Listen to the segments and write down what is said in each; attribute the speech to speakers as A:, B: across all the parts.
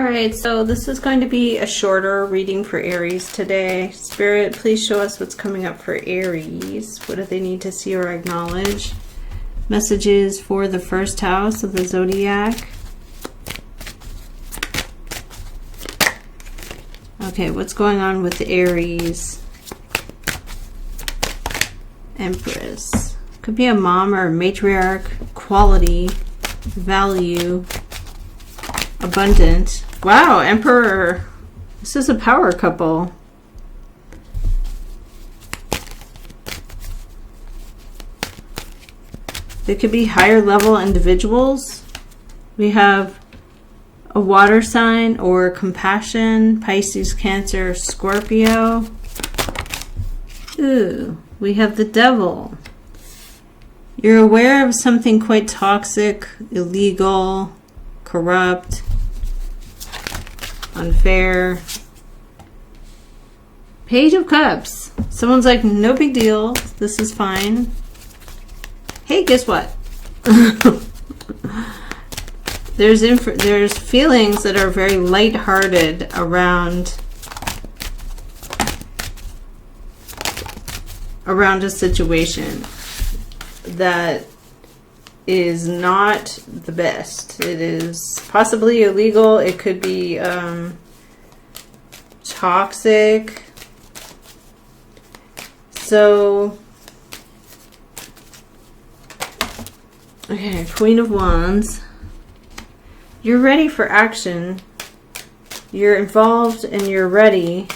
A: Alright, so this is going to be a shorter reading for Aries today. Spirit, please show us what's coming up for Aries. What do they need to see or acknowledge? Messages for the first house of the zodiac. Okay, what's going on with the Aries? Empress. Could be a mom or a matriarch. Quality. Value. Abundant. Wow, Emperor. This is a power couple. They could be higher level individuals. We have a water sign or compassion, Pisces, Cancer, Scorpio. Ooh, we have the devil. You're aware of something quite toxic, illegal, corrupt, unfair. Page of Cups. Someone's like, no big deal. This is fine. Hey, guess what? There's feelings that are very lighthearted around a situation that is not the best. It is possibly illegal. It could be toxic. So, okay, Queen of Wands. You're ready for action. You're involved and you're ready.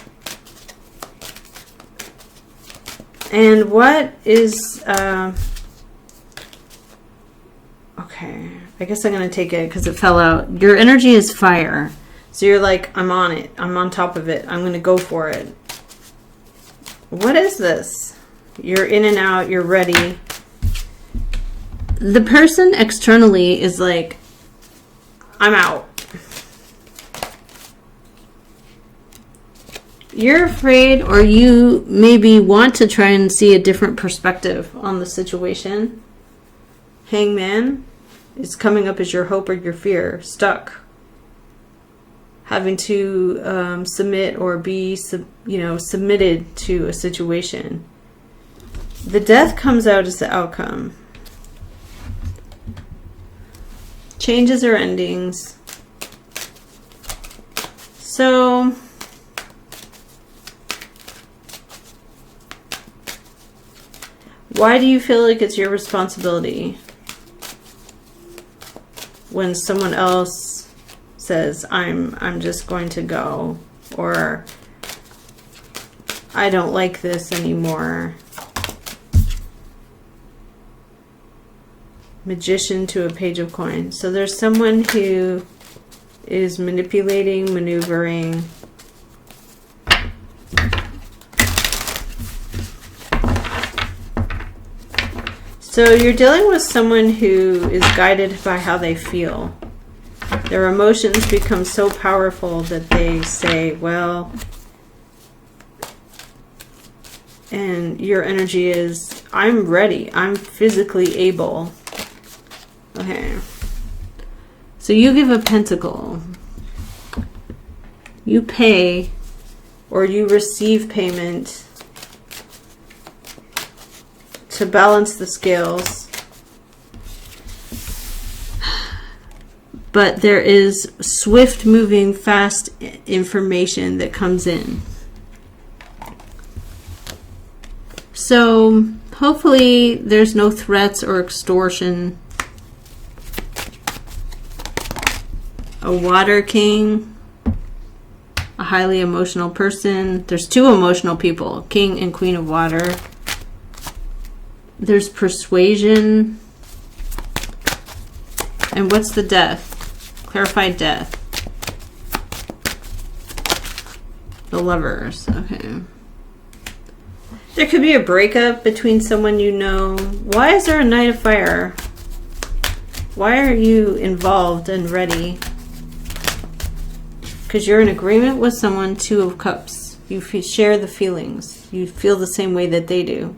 A: And what is... okay, I guess I'm going to take it because it fell out. Your energy is fire. So you're like, I'm on it. I'm on top of it. I'm going to go for it. What is this? You're in and out. You're ready. The person externally is like, I'm out. You're afraid, or you maybe want to try and see a different perspective on the situation. Hangman is coming up as your hope or your fear. Stuck. Having to submit or be, submitted to a situation. The death comes out as the outcome. Changes or endings. So, why do you feel like it's your responsibility when someone else says, I'm just going to go, or I don't like this anymore? Magician to a Page of Coins. So there's someone who is manipulating, maneuvering. So you're dealing with someone who is guided by how they feel. Their emotions become so powerful that they say, well, and your energy is, I'm ready. I'm physically able. Okay. So you give a pentacle. You pay or you receive payment to balance the scales. But there is swift moving, fast information that comes in. So hopefully there's no threats or extortion. A water king, a highly emotional person. There's two emotional people, king and queen of water. There's persuasion. And what's the death? Clarified death. The Lovers. Okay. There could be a breakup between someone you know. Why is there a Knight of Fire? Why are you involved and ready? Because you're in agreement with someone. Two of Cups. You share the feelings. You feel the same way that they do.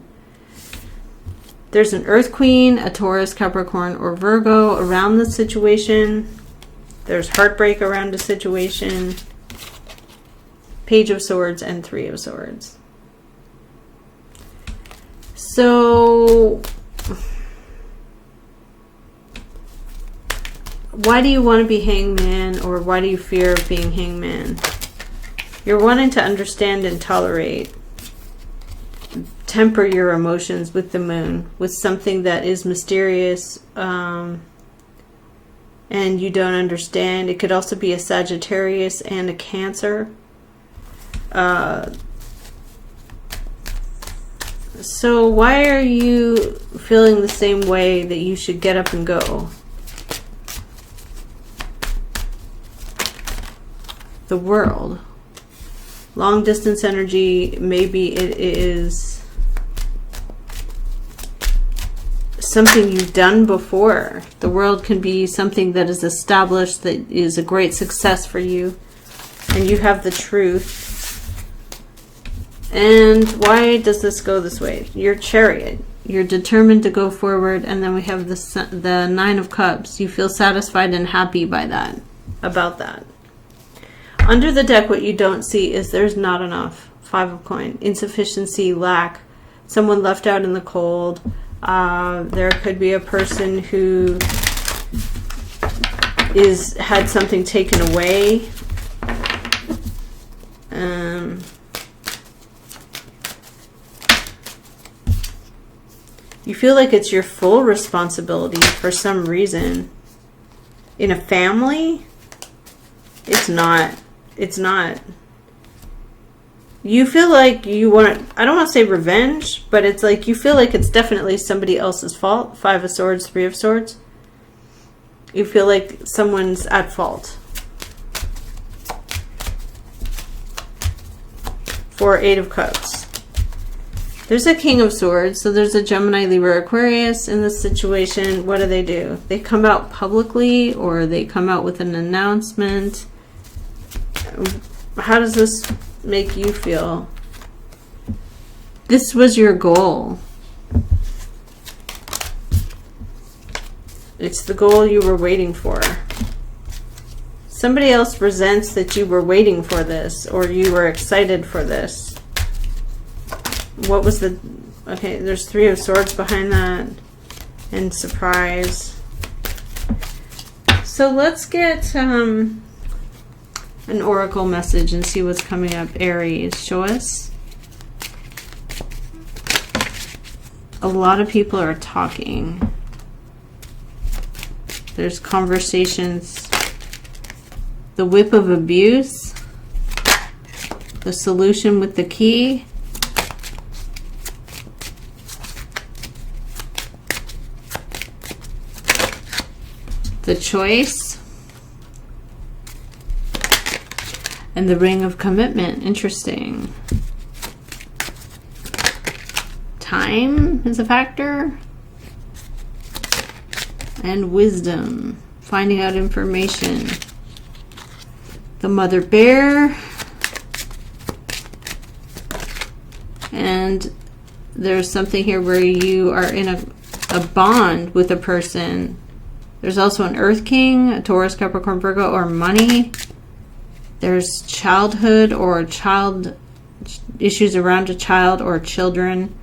A: There's an Earth Queen, a Taurus, Capricorn, or Virgo around the situation. There's heartbreak around a situation. Page of Swords and Three of Swords. So, why do you want to be hangman, or why do you fear being hangman? You're wanting to understand and tolerate. Temper your emotions with the moon, with something that is mysterious, and you don't understand. It could also be a Sagittarius and a Cancer. So why are you feeling the same way that you should get up and go? The World. Long distance energy, maybe it is something you've done before. The World can be something that is established, that is a great success for you, and you have the truth. And why does this go this way? Your Chariot. You're determined to go forward, and then we have the Nine of Cups. You feel satisfied and happy by that, about that. Under the deck, what you don't see is there's not enough. Five of Coins. Insufficiency, lack, someone left out in the cold. There could be a person who had something taken away. You feel like it's your full responsibility for some reason. In a family, it's not. It's not. You feel like you want, I don't want to say revenge, but it's like you feel like it's definitely somebody else's fault. Five of Swords, Three of Swords. You feel like someone's at fault. For Eight of Cups. There's a King of Swords, so there's a Gemini, Libra, Aquarius in this situation. What do? They come out publicly, or they come out with an announcement. How does this make you feel? This was your goal. It's the goal you were waiting for. Somebody else resents that you were waiting for this, or you were excited for this. What was the... Okay, there's Three of Swords behind that. And surprise. So let's get an oracle message and see what's coming up. Aries, show us. A lot of people are talking. There's conversations. The Whip of Abuse. The Solution with the Key. The Choice. And the Ring of Commitment. Interesting. Time is a factor. And Wisdom. Finding out information. The Mother Bear. And there's something here where you are in a bond with a person. There's also an Earth King, a Taurus, Capricorn, Virgo, or money. There's childhood or child issues around a child or children.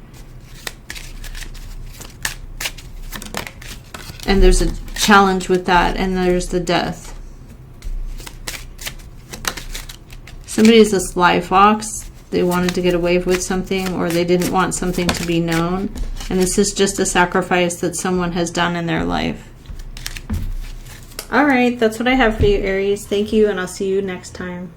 A: And there's a challenge with that. And there's the Death. Somebody is a sly fox. They wanted to get away with something, or they didn't want something to be known. And this is just a sacrifice that someone has done in their life. All right, that's what I have for you, Aries. Thank you, and I'll see you next time.